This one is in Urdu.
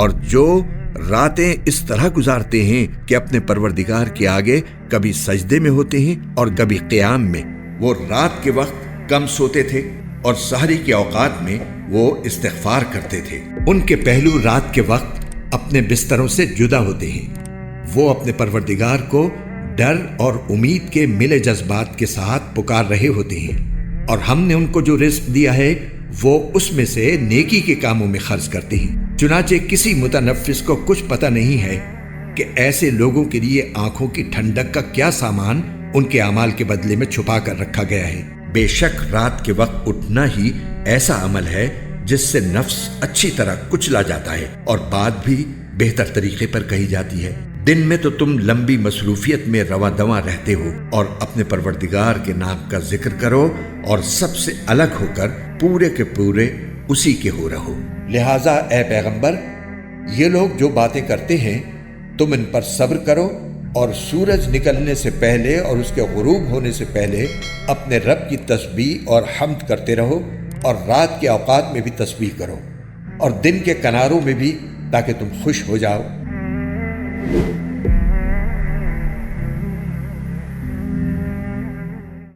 اور جو راتیں اس طرح گزارتے ہیں کہ اپنے پروردگار کے آگے کبھی سجدے میں ہوتے ہیں اور کبھی قیام میں۔ وہ رات کے وقت کم سوتے تھے اور سحری کے اوقات میں وہ استغفار کرتے تھے۔ ان کے پہلو رات کے وقت اپنے بستروں سے جدا ہوتے ہیں۔ وہ اپنے پروردگار کو ڈر اور امید کے ملے جذبات کے ساتھ پکار رہے ہوتے ہیں، اور ہم نے ان کو جو رزق دیا ہے وہ اس میں سے نیکی کے کاموں میں خرچ کرتے ہیں۔ چنانچہ کسی متنفس کو کچھ پتہ نہیں ہے کہ ایسے لوگوں کے لیے آنکھوں کی ٹھنڈک کا کیا سامان ان کے اعمال کے بدلے میں چھپا کر رکھا گیا ہے۔ بے شک رات کے وقت اٹھنا ہی ایسا عمل ہے جس سے نفس اچھی طرح کچلا جاتا ہے اور بات بھی بہتر طریقے پر کہی جاتی ہے۔ دن میں تو تم لمبی مصروفیت میں رواں دواں رہتے ہو اور اپنے پروردگار کے نام کا ذکر کرو اور سب سے الگ ہو کر پورے کے پورے اسی کے ہو رہو۔ لہٰذا اے پیغمبر، یہ لوگ جو باتیں کرتے ہیں تم ان پر صبر کرو اور سورج نکلنے سے پہلے اور اس کے غروب ہونے سے پہلے اپنے رب کی تسبیح اور حمد کرتے رہو، اور رات کے اوقات میں بھی تسبیح کرو اور دن کے کناروں میں بھی، تاکہ تم خوش ہو جاؤ۔